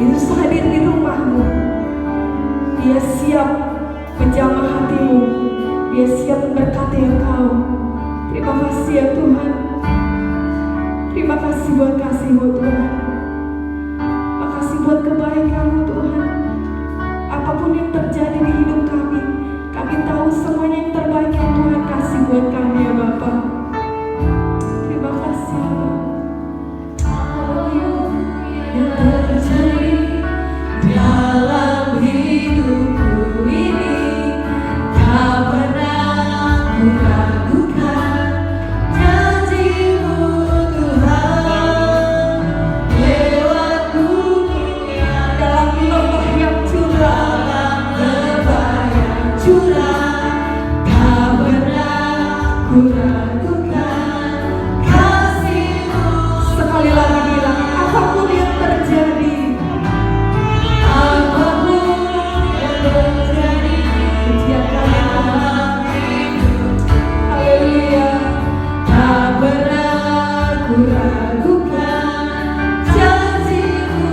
Yesus hadir di rumahmu. Dia siap menjamah hatimu. Dia siap memberkati engkau. Terima kasih ya Tuhan. Terima kasih buat kasih-Mu Tuhan. Makasih buat kebaikan-Mu Tuhan. Apapun yang terjadi di hidup kami tahu semuanya yang terbaik yang Tuhan kasih buat kami ya Bapa. Terima kasih ya Bapa. Yang terjadi dalam hidupku ini, tak pernah ku ragukan janji-Mu Tuhan. Lewat dunia dalam lembah yang curam, lembah yang curam, tak pernah ku ragukan kasih-Mu. Sekali lagi bilang, apapun yang terjadi, apapun yang terjadi, pujikan dalam hidup, haleluya, tak pernah ku ragukan janji-Mu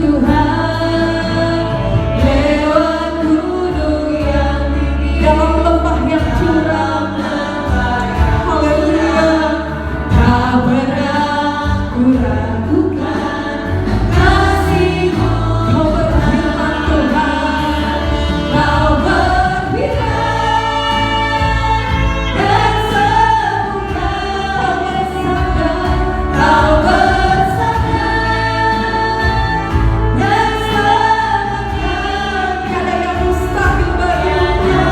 Tuhan. Lewat gunung yang tinggi, dalam lembah yang curam, haleluya, tak pernah ku ragukan kasih-Mu. Kau berfirman Tuhan, Kau berfirman dan sembuhkan. Kau bersabda dan selamatkan. Tiada yang mustahil bagimu.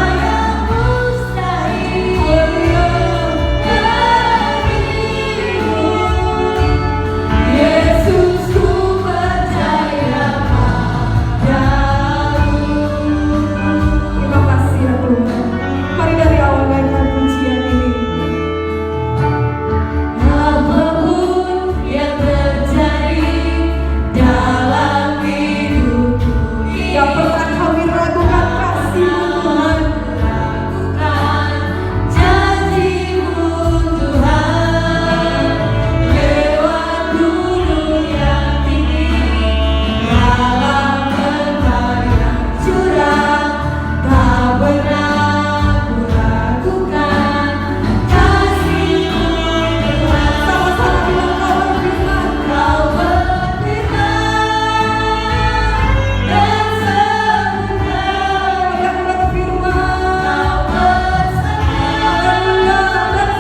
Haleluya, bagimu. Yesus, ku percaya padamu. Terima kasih ya Tuhan. Mari dari awal naikkan pujian ini. Apapun yang terjadi dalam hidupku, tidak pernah kami ragukan kasih-Mu Tuhan. Ragukan janji-Mu Tuhan. Lewat gunung yang tinggi, dalam lembah yang curam, tak pernah ku ragukan kasih-Mu Tuhan. Sama-sama bilang, Kau berfirman, Kau berfirman dan sembuhkan. Yang berfirman, Kau bersabda dan selamatkan.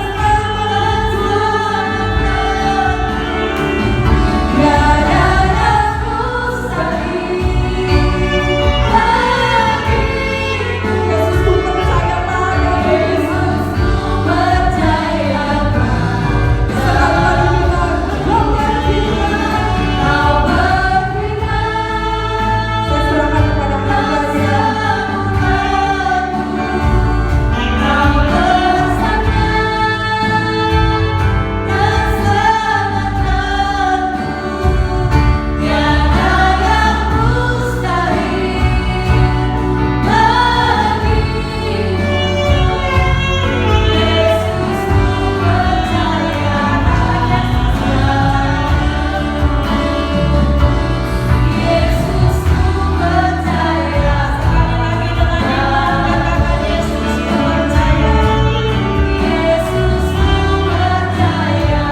Tiada yang mustahil bagimu. Yesus, ku percaya padamu. Yesus, ku percaya padamu. Sekali lagi bilang, Kau berfirman, Kau berfirman. Saya serahkan kepada hamba-Nya. Kau bersabda dan selamatkanku. Tiada yang mustahil bagimu. Yesus, ku percaya padamu. Yesus, ku percaya padamu. Yesus, ku percaya. Yesus, ku percaya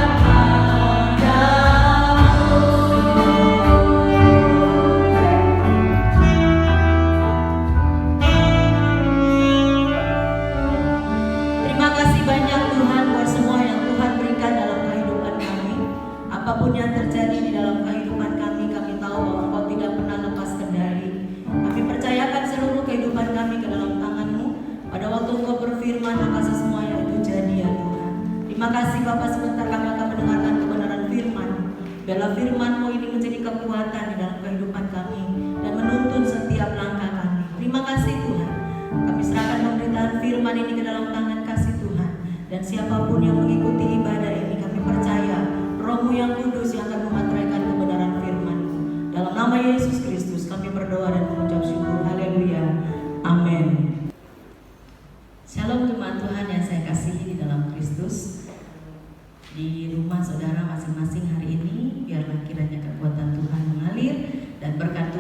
Terima kasih banyak Tuhan buat semua yang Tuhan berikan dalam kehidupan kami. Apapun yang terjadi di dalam kehidupan kami tahu bahwa Engkau tidak pernah lepas kendali. Kami percayakan seluruh kehidupan kami ke dalam tangan-Mu. Pada waktu Engkau berfirman, maka semuanya itu jadi ya Tuhan. Terima kasih Bapa, sebentar kami akan mendengarkan kebenaran firman. Biarlah firman-Mu ini menjadi kekuatan di dalam kehidupan kami dan menuntun setiap langkah kami. Terima kasih Tuhan. Kami serahkan pemberitaan firman ini ke dalam tangan kasih Tuhan. Dan siapapun yang mengikuti ibadah ini, kami percaya Roh-Mu yang kudus yang akan memateraikan kebenaran firman-Mu. Dalam nama Yesus Kristus kami berdoa dan mengucap syukur. Haleluya. Amin. Shalom jemaat Tuhan yang saya kasihi di dalam Kristus. Di rumah saudara masing-masing hari ini, biarlah kiranya kekuatan Tuhan mengalir dan berkat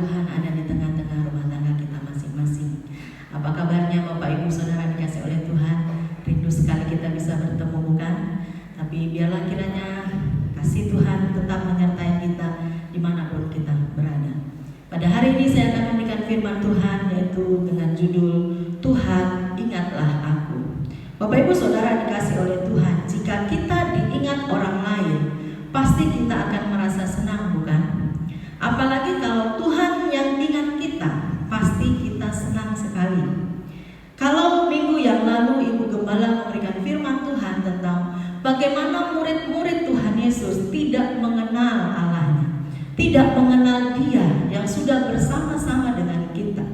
firman Tuhan yaitu dengan judul Tuhan ingatlah aku. Bapak Ibu Saudara dikasih oleh Tuhan, jika kita diingat orang lain, pasti kita akan merasa senang, bukan? Apalagi kalau Tuhan yang ingat kita, pasti kita senang sekali. Kalau minggu yang lalu Ibu Gembala memberikan firman Tuhan tentang bagaimana murid-murid Tuhan Yesus tidak mengenal Allahnya, tidak mengenal Dia yang sudah bersama-sama dengan kita,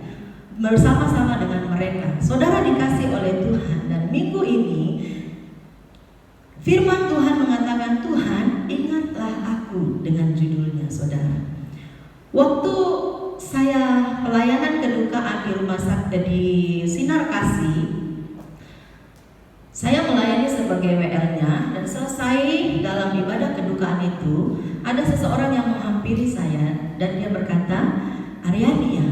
bersama-sama dengan mereka. Saudara dikasih oleh Tuhan, dan minggu ini firman Tuhan mengatakan, Tuhan ingatlah aku, dengan judulnya, saudara. Waktu saya pelayanan kedukaan di rumah sakit di Sinar Kasih, saya melayani sebagai WL-nya, dan selesai dalam ibadah kedukaan itu, ada seseorang yang menghampiri saya dan dia berkata, Aryani ya,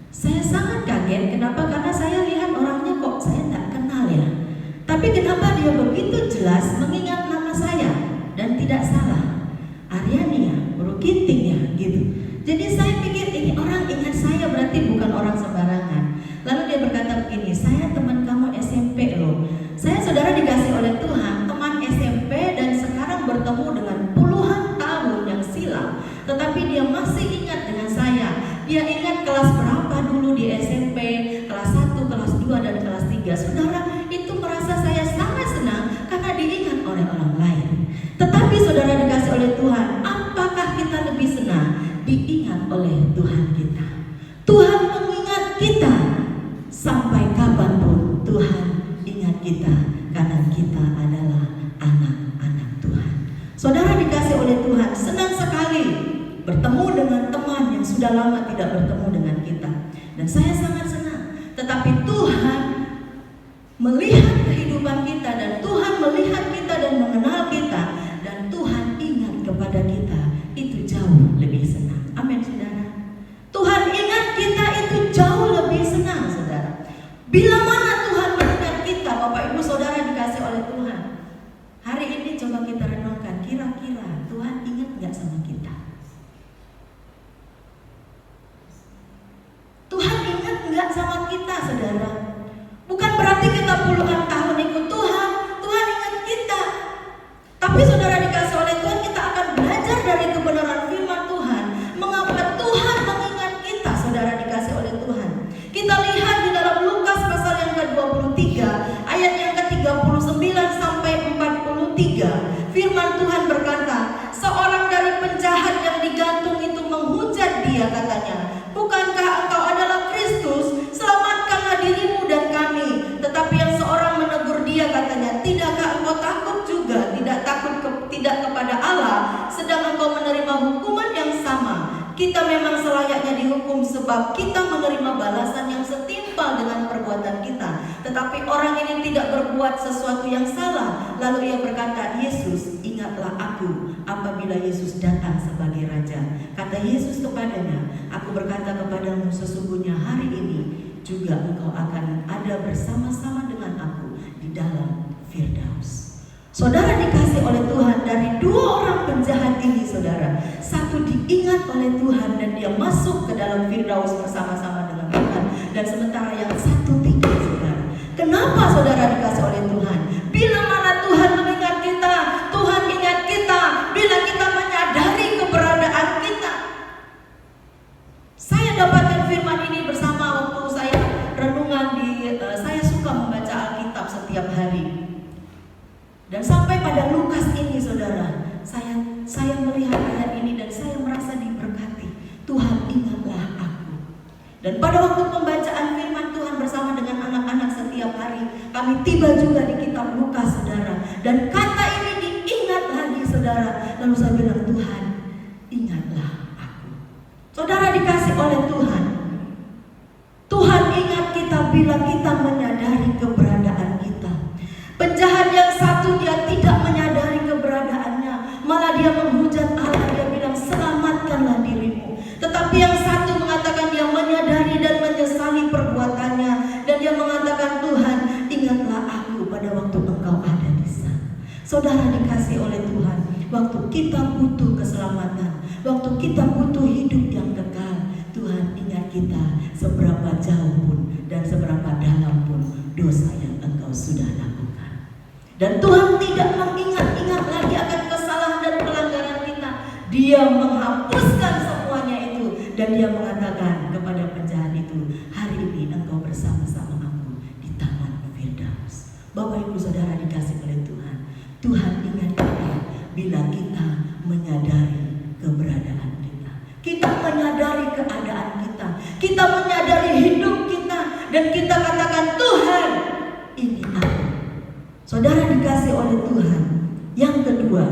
saya sangat kaget. Kenapa? Karena saya lihat orangnya kok saya tidak kenal ya. Tapi kenapa dia begitu jelas mengingat nama saya dan tidak salah? Aryani ya, Bro Ginting ya, gitu. Jadi saya pikir ini orang ingat saya, berarti bukan orang sembarangan. Lalu dia berkata begini, saya teman kamu SMP loh. Saya saudara dikasih oleh Tuhan, teman SMP dan sekarang bertemu dengan puluhan tahun yang silam. Tetapi dia masih ingat dengan saya. Dia ingat kelas berapa dulu di SMP, kelas 1, kelas 2, dan kelas 3. Saudara, itu merasa saya sangat senang karena diingat oleh orang lain. Tetapi saudara dikasih oleh Tuhan, apakah kita lebih senang diingat oleh Tuhan kita? Tuhan mengingat kita sampai kapanpun. Tuhan ingat kita karena kita adalah anak-anak Tuhan. Saudara dikasih oleh Tuhan, senang sekali bertemu dengan teman yang sudah lama tidak bertemu dengan kita, dan saya sangat senang. Tetapi Tuhan melihat kehidupan kita, dan Tuhan melihat kita dan mengenal kita, dan Tuhan ingat kepada kita, itu jauh lebih senang. Amin, saudara. Tuhan ingat kita itu jauh lebih senang, saudara. Bila mana Tuhan mengingat kita, Bapak Ibu Saudara dikasih oleh Tuhan, hari ini coba kita renungkan, kira-kira Tuhan ingat gak sama kita? Tuhan ingat gak sama kita, saudara? Bukan berarti kita puluhan tahun ikut Tuhan, Tuhan ingat kita. Tapi saudara dikasih oleh Tuhan, kita akan belajar dari kebenaran firman Tuhan, mengapa Tuhan mengingat kita, saudara dikasih oleh Tuhan. Kita lihat di dalam Lukas pasal yang ke-23, ayat yang ke-39 sampai 43. Firman Tuhan berkata, seorang dari penjahat yang digantung itu menghujat dia, katanya, bukankah engkau adalah Kristus? Selamatkanlah dirimu dan kami. Tetapi yang seorang menegur dia, katanya, tidakkah engkau takut juga? Tidak kepada Allah, sedang engkau menerima hukuman yang sama. Kita memang selayaknya dihukum sebab kita menerima balasan yang setimpal dengan perbuatan kita. Tetapi orang ini tidak berbuat sesuatu yang salah. Lalu ia berkata, Yesus, ingatlah aku apabila Yesus datang sebagai Raja. Kata Yesus kepadanya, aku berkata kepadamu, sesungguhnya hari ini juga engkau akan ada bersama-sama dengan aku di dalam Firdaus. Saudara dikasih oleh Tuhan, dari dua orang penjahat ini, saudara, satu diingat oleh Tuhan dan dia masuk ke dalam Firdaus bersama-sama dengan Tuhan, dan sementara yang satu tidak, saudara. Kenapa saudara dikasih oleh Tuhan? Bila mana Tuhan mengingat kita, Tuhan ingat kita bila kita menyadari keberadaan kita. Saya dapatkan firman ini bersama waktu saya renungan saya suka membaca Alkitab setiap hari. Dan sampai pada Lukas ini, saudara, saya melihat ayat ini dan saya merasa diberkati. Tuhan ingatlah aku. Dan pada waktu pembacaan firman Tuhan bersama dengan anak-anak setiap hari, kami tiba juga di kitab Lukas, saudara. Dan kata ini diingat lagi, saudara. Lalu saya bilang, Tuhan ingatlah aku. Saudara dikasih oleh Tuhan, Tuhan ingat kita bila kita menyadari keberadaan kita. Penjahat yang satu, dia tidak menyadari keberadaannya, malah dia menghujat Allah. Dia bilang, selamatkanlah dirimu. Tetapi yang satu mengatakan dia menyadari dan menyesali perbuatannya, dan dia mengatakan, Tuhan ingatlah aku pada waktu engkau ada di sana. Saudara dikasih oleh Tuhan, waktu kita butuh keselamatan, waktu kita butuh hidup yang kekal, Tuhan ingat kita seberapa jauh pun dan seberapa dalam pun dosa yang engkau sudah lakukan. Dan Tuhan tidak mengingat-ingat lagi akan kesalahan dan pelanggaran kita. Dia menghapuskan semuanya itu, dan Dia mengatakan kepada penjahat itu, hari ini engkau bersama-sama aku di Taman Firdaus. Bapak Ibu Saudara dikasih oleh Tuhan, Tuhan ingat kita bila kita menyadari keberadaan kita. Kita menyadari keadaan kita. Kita menyadari hidup kita. Dan kita katakan, Tuhan, ini aku. Saudara dikasih oleh Tuhan. Yang kedua,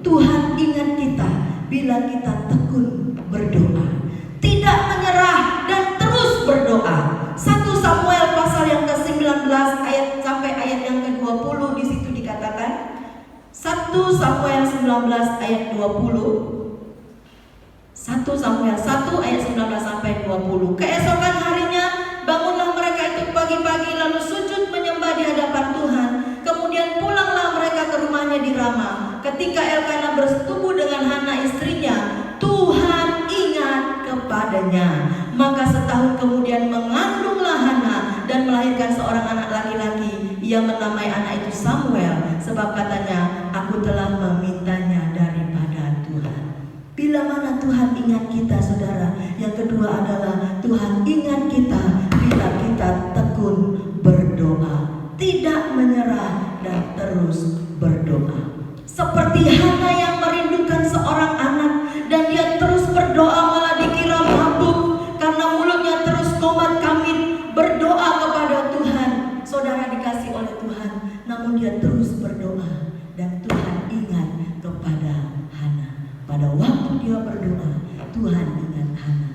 Tuhan ingat kita bila kita tekun berdoa. Tidak menyerah dan terus berdoa. 1 Samuel pasal yang ke-19 ayat sampai ayat yang ke-20 di situ dikatakan. 1 Samuel 19 ayat 20. 1 Samuel 1 ayat 19 sampai 20. Keesokan harinya bangunlah mereka itu pagi-pagi lalu sujud menyembah di hadapan Tuhan. Kemudian pulanglah mereka ke rumahnya di Rama. Ketika Elkana bersetubuh dengan Hana istrinya, Tuhan ingat kepadanya. Maka setahun kemudian mengandunglah Hana dan melahirkan seorang anak laki-laki. Ia menamai anak itu Samuel, sebab katanya, aku telah memintanya daripada Tuhan. Bila mana Tuhan ingat kita, saudara? Yang kedua adalah Tuhan ingat kita bila kita tekun berdoa, tidak menyerah dan terus berdoa. Seperti Hana yang merindukan seorang anak dan dia terus berdoa, malah dikira mabuk karena mulutnya terus komat kamit berdoa kepada Tuhan. Saudara dikasih oleh Tuhan, namun dia terus berdoa dan Tuhan ingat kepada Hana. Pada waktu dia berdoa, Tuhan ingat Hana.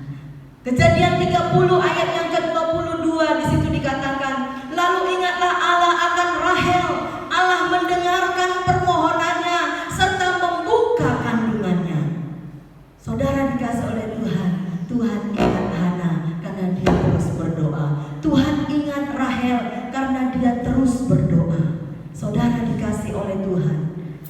Kejadian 30 ayat yang ke-22 di situ dikatakan, lalu ingatlah Allah akan Rahel. Allah mendengarkan permohonannya serta membuka kandungannya. Saudara dikasih oleh Tuhan, Tuhan ingat Hana karena dia terus berdoa. Tuhan ingat Rahel karena dia terus berdoa. Saudara dikasih oleh Tuhan,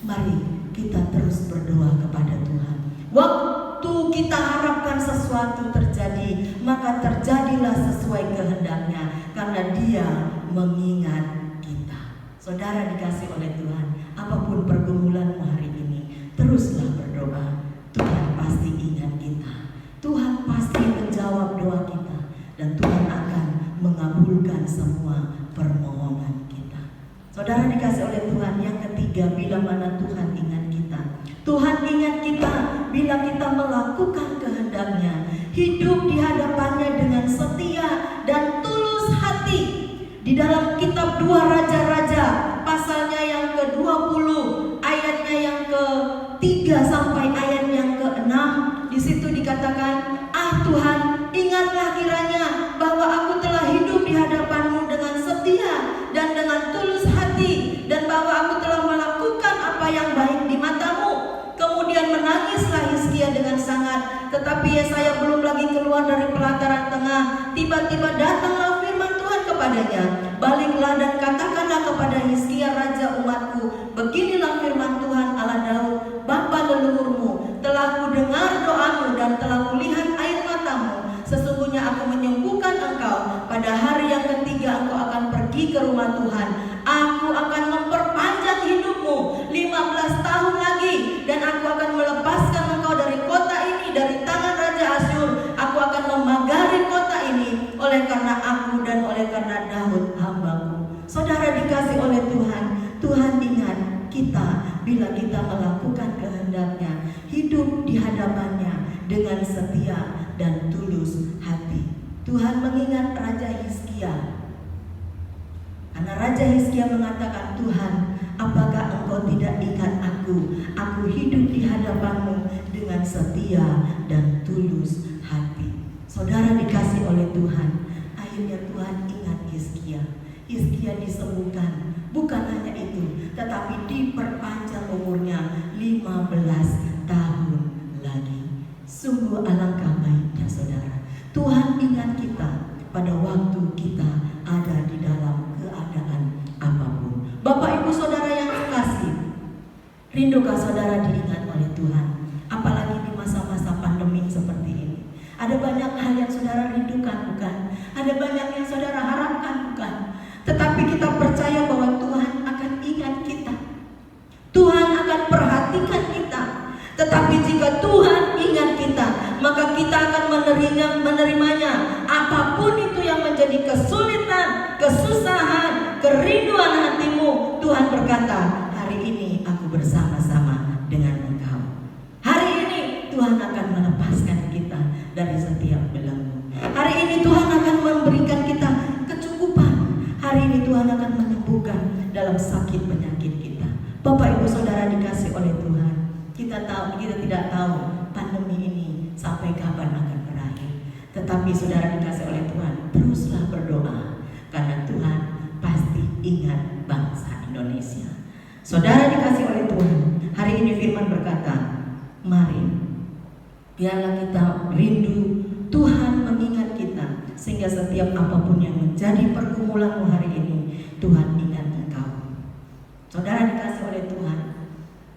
mari kita terus berdoa kepada Tuhan. Waktu kita harapkan sesuatu terjadi, maka terjadilah sesuai kehendaknya karena Dia mengingat kita. Saudara dikasih oleh Tuhan, apapun pergumulanmu hari ini, teruslah berdoa. Tuhan pasti ingat kita. Tuhan pasti menjawab doa kita dan Tuhan akan mengabulkan semua permohonan kita. Saudara dikasih oleh Tuhan, yang ketiga, bila mana Tuhan ingat kita. Tuhan ingat kita bila kita melakukan kehendaknya, hidup di hadapannya dengan setia dan tulus hati. Di dalam kitab 2 Raja-Raja pasalnya yang ke-20 ayatnya yang ke-3 sampai ayat yang ke-6, di situ dikatakan, Tuhan, ingatlah kiranya bahwa aku telah hidup di hadapan-Mu dengan setia dan dengan tulus hati, dan bahwa aku telah melakukan apa yang baik di mata-Mu. Kemudian menangislah Hizkia dengan sangat. Tetapi Yesaya belum lagi keluar dari pelataran tengah, tiba-tiba datanglah firman Tuhan kepadanya, baliklah dan katakanlah kepada Hizkia raja umatku, beginilah firman Tuhan Allah Daud bapa leluhurmu, telah kudengar doamu dan telah kulihat air matamu. Sesungguhnya aku menyembuhkan engkau. Pada hari yang ketiga engkau akan pergi ke rumah Tuhan. Aku akan memperpanjang hidupmu 15 tahun lagi, dan aku akan melepaskan engkau dari kota ini, dari tangan Raja Asyur. Aku akan memagari kota ini oleh karena aku dan oleh karena Daud hambaku. Saudara dikasih oleh Tuhan, Tuhan ingat kita bila kita melakukan kehendaknya, hidup di hadapannya dengan setia dan tulus hati. Tuhan mengingat Raja Hizkia, karena Raja Hizkia mengatakan, Tuhan, apakah engkau tidak ingat aku? Aku hidup di hadapan-Mu dengan setia dan tulus hati. Saudara dikasih oleh Tuhan, akhirnya Tuhan ingat Hizkia. Hizkia disembuhkan. Bukan hanya itu, tetapi diperpanjang umurnya 15 tahun lagi. Sungguh alangkah baiknya, saudara. Tuhan ingat kita pada waktu kita ada di dalam keadaan apapun. Bapak Ibu Saudara yang terkasih, rindukah saudara diingat oleh Tuhan? Apalagi di masa-masa pandemi seperti ini. Ada banyak hal yang saudara rindukan menerimanya. Apapun itu yang menjadi kesulitan, kesusahan, kerinduan hatimu, Tuhan berkata, hari ini aku bersama-sama dengan engkau. Hari ini Tuhan akan melepaskan kita dari setiap belenggu. Hari ini Tuhan akan memberikan kita kecukupan. Hari ini Tuhan akan menyembuhkan dalam sakit penyakit kita. Bapak Ibu Saudara dikasih oleh Tuhan, kita tidak tahu pandemi ini sampai kapan akan berakhir. Tetapi saudara dikasih oleh Tuhan, teruslah berdoa, karena Tuhan pasti ingat bangsa Indonesia. Saudara dikasih oleh Tuhan, hari ini firman berkata, mari biarlah kita rindu Tuhan mengingat kita, sehingga setiap apapun yang menjadi pergumulanmu hari ini, Tuhan ingat engkau. Saudara dikasih oleh Tuhan,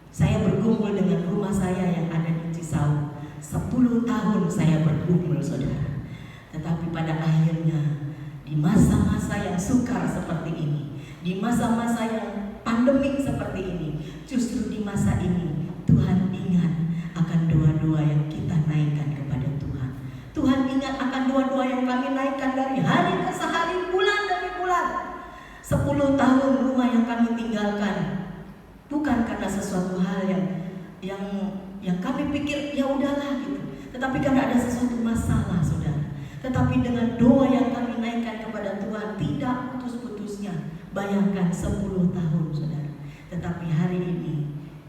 saya bergumul dengan rumah saya yang ada di Cisauk. 10 tahun saya bergumul, saudara. Tetapi pada akhirnya, di masa-masa yang sukar seperti ini, di masa-masa yang pandemik seperti ini, justru di masa ini Tuhan ingat akan doa-doa yang kita naikkan kepada Tuhan. Tuhan ingat akan doa-doa yang kami naikkan dari hari ke hari, bulan demi bulan. 10 tahun rumah yang kami tinggalkan, bukan karena sesuatu hal yang kami pikir ya udahlah gitu, tetapi karena ada sesuatu masalah, saudara. Tetapi dengan doa yang kami naikkan kepada Tuhan tidak putus-putusnya. Bayangkan 10 tahun, saudara. Tetapi hari ini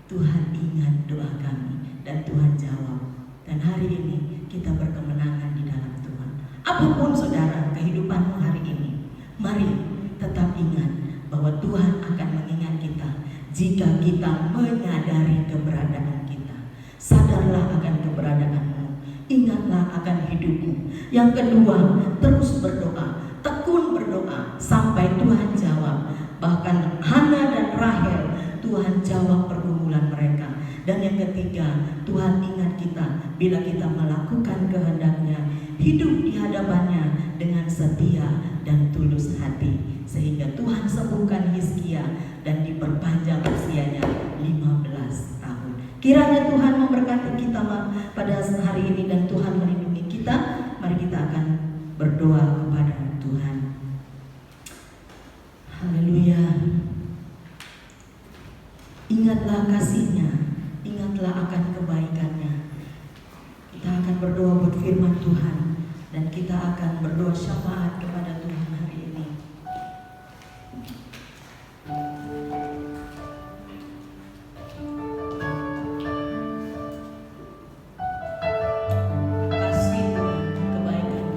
Tuhan ingat doa kami dan Tuhan jawab. Dan hari ini kita berkemenangan di dalam Tuhan. Apapun saudara kehidupanmu hari ini, mari tetap ingat bahwa Tuhan akan mengingat kita jika kita menyadari keberadaan kita. Sadarlah akan keberadaanmu, ingatlah akan hidupmu. Yang kedua, terus berdoa, tekun berdoa sampai Tuhan jawab. Bahkan Hana dan Rahel, Tuhan jawab pergumulan mereka. Dan yang ketiga, Tuhan ingat kita bila kita melakukan kehendak-Nya, hidup di hadapan-Nya dengan setia dan tulus hati, sehingga Tuhan sembuhkan Hizkia dan diperpanjang usianya 15 tahun. Kiranya Tuhan memberkati kita pada hari ini dan Tuhan melindungi kita. Mari kita akan berdoa kepada Tuhan. Haleluya. Ingatlah kasih-Nya, ingatlah akan kebaikan-Nya. Kita akan berdoa buat firman Tuhan dan kita akan berdoa syafaat kepada Tuhan hari ini. Kasih Tuhan, kebaikan-Nya.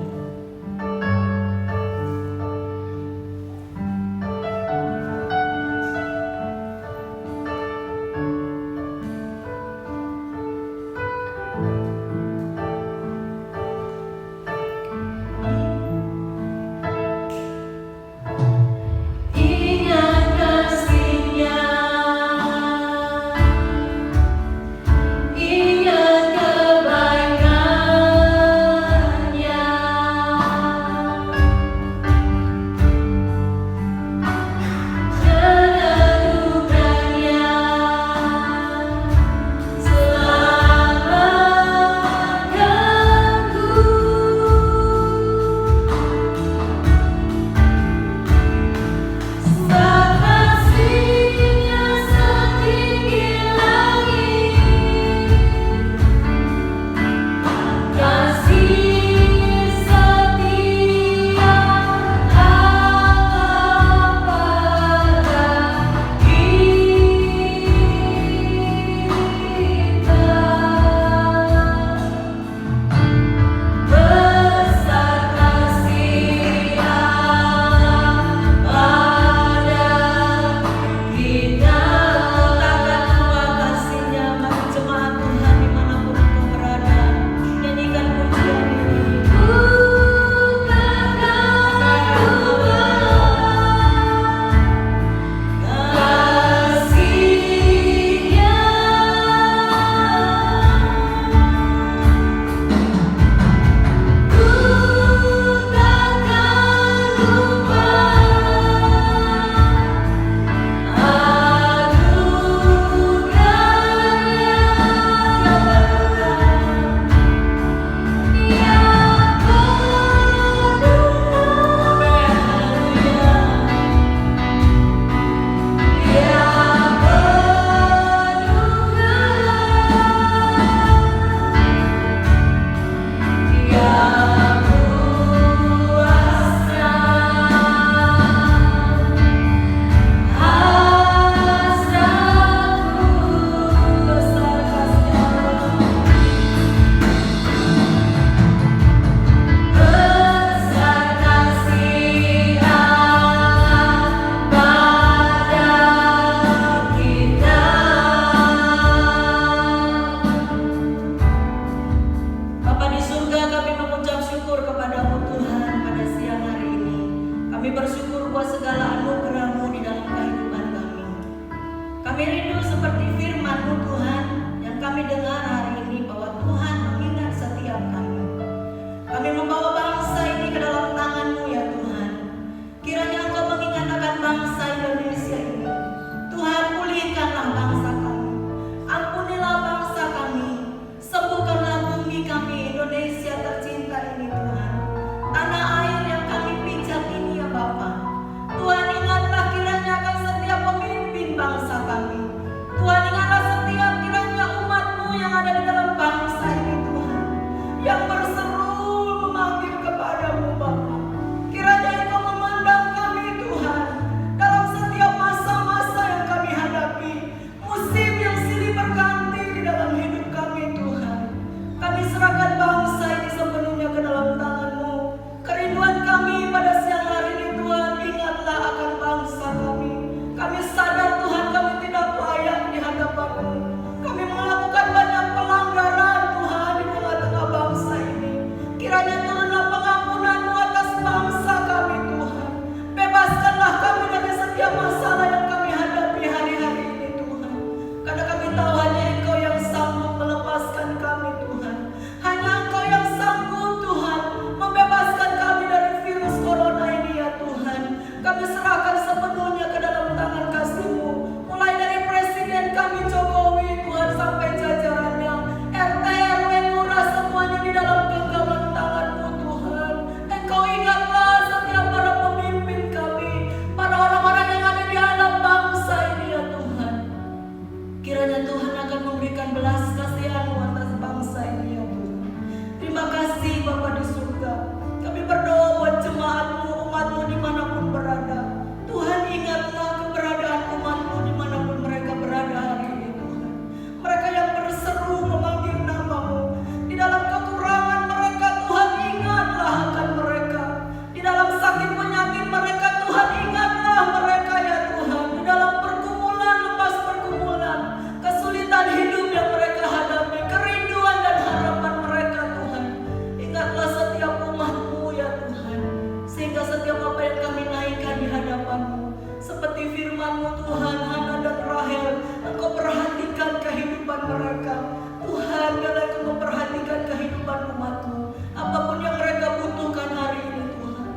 Kami bersyukur buat segala anugerah-Mu di dalam kehidupan kami. Kami rindu seperti firman-Mu Tuhan yang kami dengar hari ini, bahwa Tuhan mengingat setiap kami. Kami membawa bangsa ini ke dalam tangan-Mu ya Tuhan. Kiranya Engkau mengingat akan bangsa Indonesia ini. Tuhan, pulihkanlah bangsa kami. Ampunilah bangsa kami. Sembuhkanlah bumi kami Indonesia tercinta ini Tuhan. Tanah air yang kami pijak ini ya Bapa. Tuhan, ingatlah kiranya akan setiap pemimpin bangsa kami. Tuhan, ingatlah setiap kiranya umat-Mu yang ada di dalam bangsa ini Tuhan, yang berseru memanggil kepada-Mu Bapa. Kiranya Engkau memandang kami Tuhan dalam setiap masa-masa yang kami hadapi, musim yang silih berganti di dalam hidup kami Tuhan. Kami serahkan bangsa ini sepenuhnya ke dalam tangan-Mu. Kerinduan kami pada siang hari ini Tuhan, ingatlah akan bangsa kami. Kami sadar Tuhan, kami tidak layak di hadapan-Mu. Kami melakukan banyak pelanggaran Tuhan di tengah-tengah bangsa ini. Kiranya turunlah pengampunan-Mu atas bangsa kami Tuhan. Bebaskanlah kami dari setiap masalah yang kami hadapi hari-hari ini Tuhan. Karena kami tahu hanya Engkau yang sanggup melepaskan kami Tuhan. Hanya Engkau yang sanggup Tuhan membebaskan kami dari virus corona ini ya Tuhan. Kami serahkan sepenuhnya ke dalam tangan kasih-Mu. Mulai dari Presiden kami Jokowi Tuhan sampai jajarannya, RT, RW, lurah, semuanya di dalam genggaman tangan-Mu Tuhan. Engkau ingatlah setiap para pemimpin kami, para orang-orang yang ada di alam bangsa ini ya Tuhan. Kiranya Tuhan akan memberikan belas kasihan-Mu atas bangsa ini ya Tuhan. Terima kasih Bapa di surga. Kami berdoa buat jemaat-Mu, umat-Mu dimanapun berada. Tuhan, ingatlah keberadaan umat-Mu dimanapun mereka berada hari ini Tuhan. Mereka yang berseru memanggil nama-Mu. Di dalam kekurangan mereka Tuhan, ingatlah akan mereka. Di dalam sakit penyakit mereka Tuhan, ingatlah mereka ya Tuhan. Di dalam pergumulan lepas pergumulan, kesulitan hidup yang mereka hadapi, kerinduan dan harapan mereka Tuhan, ingatlah setiap umat-Mu ya Tuhan. Sehingga setiap apa yang kami naikkan di hadapan-Mu, seperti firman-Mu Tuhan, Hana dan Rahel, Engkau perhatikan kehidupan mereka Tuhan. Biarlah Engkau memperhatikan kehidupan umat-Mu. Apapun yang mereka butuhkan hari ini Tuhan,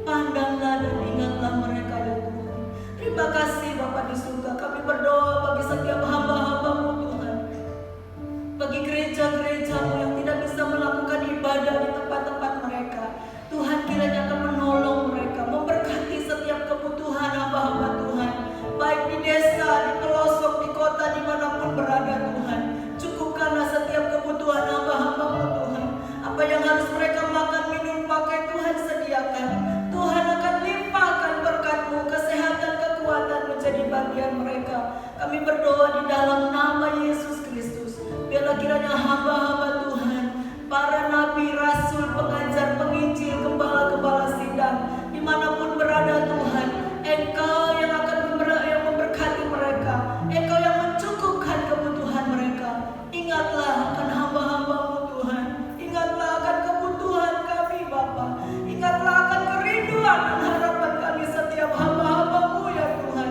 pandanglah dan ingatlah mereka ya Tuhan. Terima kasih Bapa di surga. Kami berdoa bagi setiap hamba-hamba-Mu Tuhan, bagi gereja-gereja-Mu yang tidak bisa melakukan ibadah di tempat-tempat mereka. Tuhan, kiranya akan menolong mereka, memberkati setiap kebutuhan hamba-hamba Tuhan, baik di desa, di pelosok, di kota, dimanapun berada Tuhan. Cukupkanlah setiap kebutuhan hamba-hamba-Mu Tuhan. Apa yang harus mereka makan, minum, pakai Tuhan sediakan. Tuhan akan limpahkan berkat-Mu, kesehatan, kekuatan menjadi bagian mereka. Kami berdoa di dalam nama Yesus Kristus. Biarlah kiranya hamba-hamba Tuhan, para nabi, rasul, pengajar, penginjil, gembala-gembala sidang, dimanapun berada Tuhan, Engkau yang akan memberkati mereka. Engkau yang mencukupkan kebutuhan mereka. Ingatlah akan hamba-hamba-Mu Tuhan. Ingatlah akan kebutuhan kami Bapa. Ingatlah akan kerinduan dan harapan kami setiap hamba-hamba-Mu ya Tuhan,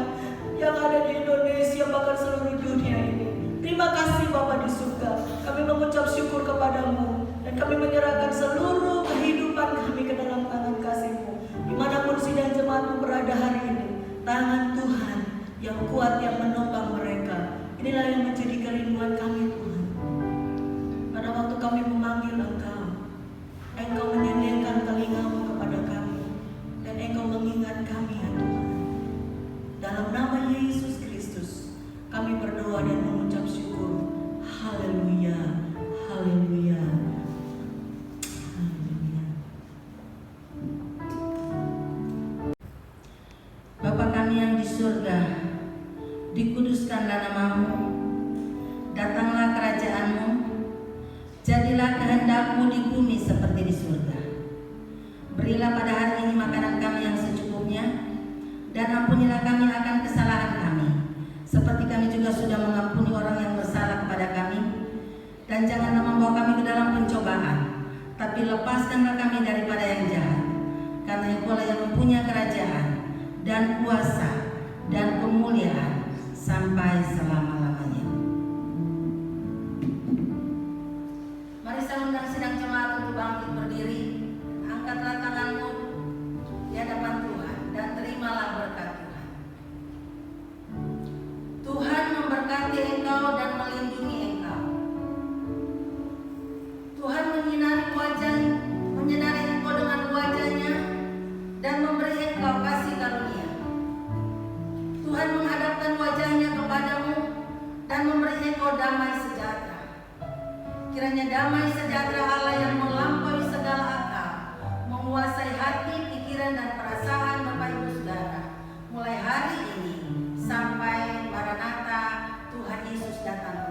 yang ada di Indonesia bahkan seluruh dunia ini. Terima kasih Bapa di surga. Kami mengucap syukur kepada-Mu, dan kami menyerahkan seluruh kehidupan kami ke dalam tangan kasih-Mu. Dimanapun sidang jemaat-Mu berada hari ini, tangan Tuhan yang kuat yang menopang mereka. Inilah yang menjadi kerinduan kami Tuhan. Pada waktu kami memanggil Engkau, Engkau menyediakan telinga-Mu kepada kami, dan Engkau mengingat kami ya Tuhan. Dalam nama Yesus Kristus kami berdoa dan mengucap syukur. Haleluya, haleluya, haleluya. Bapa kami yang di surga, dikuduskanlah nama-Mu, datanglah kerajaan-Mu, jadilah kehendak-Mu di bumi seperti di surga. Berilah pada hari ini makanan kami yang secukupnya, dan ampunilah kami akan kesalahan kami, seperti kami juga sudah mengampuni orang yang bersalah kepada kami. Dan janganlah membawa kami ke dalam pencobaan, tapi lepaskanlah kami daripada yang jahat. Karena Engkau yang mempunyai kerajaan dan kuasa dan kemuliaan sampai selama-lamanya. Mari saya undang sidang jemaat untuk bangkit berdiri. Angkatlah tanganmu di hadapan Tuhan dan terimalah berkat Tuhan. Tuhan memberkati engkau dan melindungi engkau. Tuhan menyinari engkau dengan wajah-Nya dan memberi engkau kasih karunia. Tuhan menghadapkan wajah-Nya kepadamu dan memberi engkau damai sejahtera. Kiranya damai sejahtera Allah yang melampaui segala akal menguasai hati, pikiran, dan perasaan Bapak Ibu Saudara mulai hari ini sampai Maranatha Tuhan Yesus datang